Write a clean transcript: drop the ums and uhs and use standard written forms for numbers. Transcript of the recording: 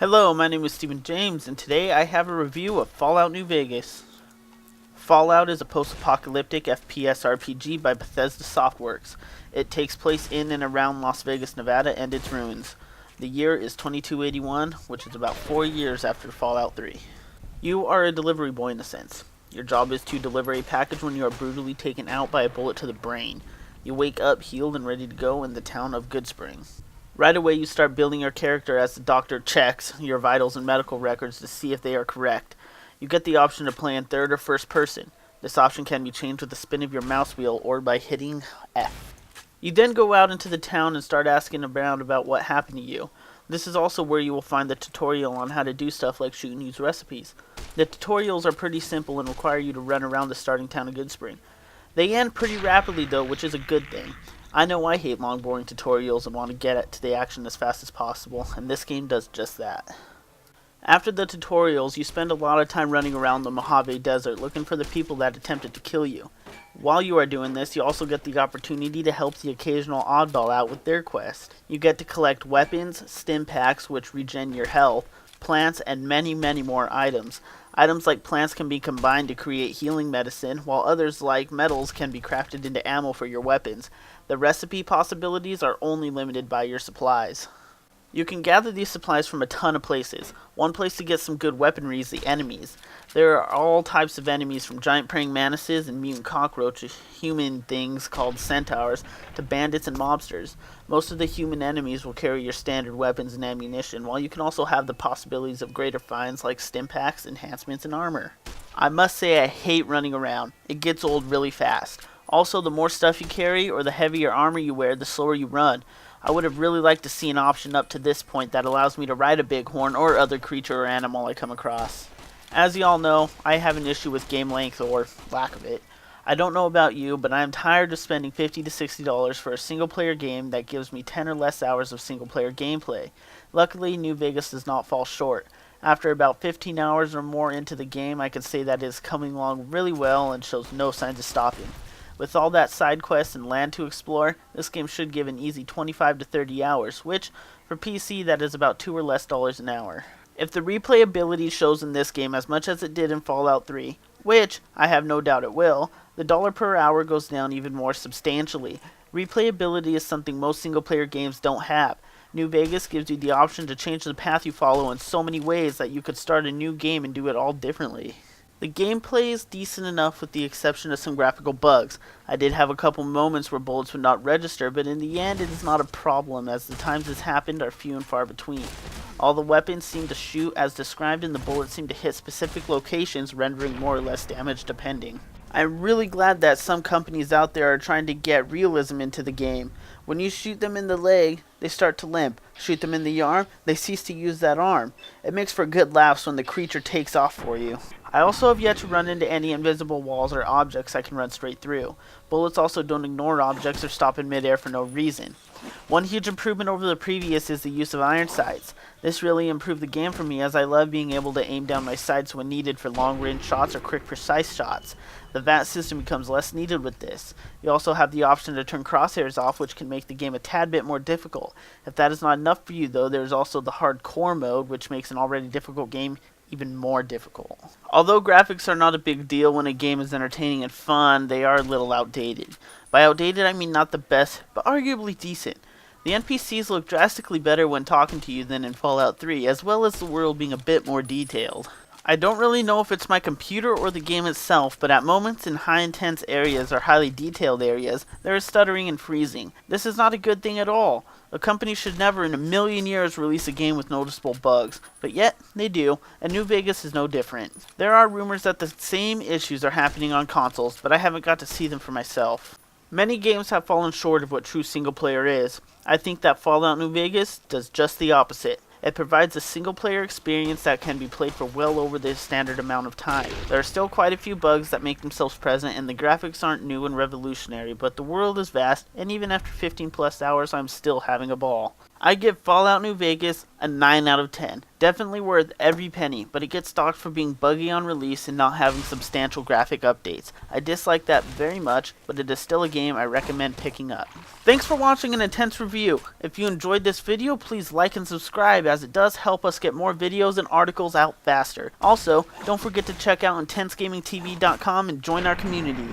Hello, my name is Stephen James, and today I have a review of Fallout New Vegas. Fallout is a post-apocalyptic FPS RPG by Bethesda Softworks. It takes place in and around Las Vegas, Nevada, and its ruins. The year is 2281, which is about 4 years after Fallout 3. You are a delivery boy in a sense. Your job is to deliver a package when you are brutally taken out by a bullet to the brain. You wake up healed and ready to go in the town of Goodspring. Right away you start building your character as the doctor checks your vitals and medical records to see if they are correct. You get the option to play in third or first person. This option can be changed with the spin of your mouse wheel or by hitting F. You then go out into the town and start asking around about what happened to you. This is also where you will find the tutorial on how to do stuff like shoot and use recipes. The tutorials are pretty simple and require you to run around the starting town of Goodspring. They end pretty rapidly though, which is a good thing. I know I hate long boring tutorials and want to get to the action as fast as possible, and this game does just that. After the tutorials, you spend a lot of time running around the Mojave Desert looking for the people that attempted to kill you. While you are doing this, you also get the opportunity to help the occasional oddball out with their quest. You get to collect weapons, stim packs which regen your health, plants, and many more items. Items like plants can be combined to create healing medicine, while others like metals can be crafted into ammo for your weapons. The recipe possibilities are only limited by your supplies. You can gather these supplies from a ton of places. One place to get some good weaponry is the enemies. There are all types of enemies, from giant praying mantises and mutant cockroaches, human things called centaurs, to bandits and mobsters. Most of the human enemies will carry your standard weapons and ammunition, while you can also have the possibilities of greater finds like stim packs, enhancements, and armor. I must say I hate running around. It gets old really fast. Also, the more stuff you carry or the heavier armor you wear, the slower you run. I would have really liked to see an option up to this point that allows me to ride a bighorn or other creature or animal I come across. As you all know, I have an issue with game length or lack of it. I don't know about you, but I am tired of spending $50 to $60 for a single player game that gives me 10 or less hours of single player gameplay. Luckily, New Vegas does not fall short. After about 15 hours or more into the game, I can say that it is coming along really well and shows no signs of stopping. With all that side quests and land to explore, this game should give an easy 25 to 30 hours, which, for PC, that is about $2 or less an hour. If the replayability shows in this game as much as it did in Fallout 3, which I have no doubt it will, the dollar per hour goes down even more substantially. Replayability is something most single-player games don't have. New Vegas gives you the option to change the path you follow in so many ways that you could start a new game and do it all differently. The gameplay is decent enough with the exception of some graphical bugs. I did have a couple moments where bullets would not register, but in the end it is not a problem as the times this happened are few and far between. All the weapons seem to shoot as described and the bullets seem to hit specific locations, rendering more or less damage depending. I'm really glad that some companies out there are trying to get realism into the game. When you shoot them in the leg, they start to limp. Shoot them in the arm, they cease to use that arm. It makes for good laughs when the creature takes off for you. I also have yet to run into any invisible walls or objects I can run straight through. Bullets also don't ignore objects or stop in midair for no reason. One huge improvement over the previous is the use of iron sights. This really improved the game for me as I love being able to aim down my sights when needed for long range shots or quick precise shots. The VAT system becomes less needed with this. You also have the option to turn crosshairs off, which can make the game a tad bit more difficult. If that is not enough for you though, there is also the hardcore mode, which makes an already difficult game even more difficult. Although graphics are not a big deal when a game is entertaining and fun, they are a little outdated. By outdated I mean not the best, but arguably decent. The NPCs look drastically better when talking to you than in Fallout 3, as well as the world being a bit more detailed. I don't really know if it's my computer or the game itself, but at moments in high intense areas or highly detailed areas, there is stuttering and freezing. This is not a good thing at all. A company should never in a million years release a game with noticeable bugs, but yet they do, and New Vegas is no different. There are rumors that the same issues are happening on consoles, but I haven't got to see them for myself. Many games have fallen short of what true single player is. I think that Fallout New Vegas does just the opposite. It provides a single-player experience that can be played for well over the standard amount of time. There are still quite a few bugs that make themselves present, and the graphics aren't new and revolutionary, but the world is vast, and even after 15 plus hours, I'm still having a ball. I give Fallout New Vegas a 9 out of 10. Definitely worth every penny, but it gets docked for being buggy on release and not having substantial graphic updates. I dislike that very much, but it is still a game I recommend picking up. Thanks for watching an intense review. If you enjoyed this video, please like and subscribe, as it does help us get more videos and articles out faster. Also, don't forget to check out IntenseGamingTV.com and join our community.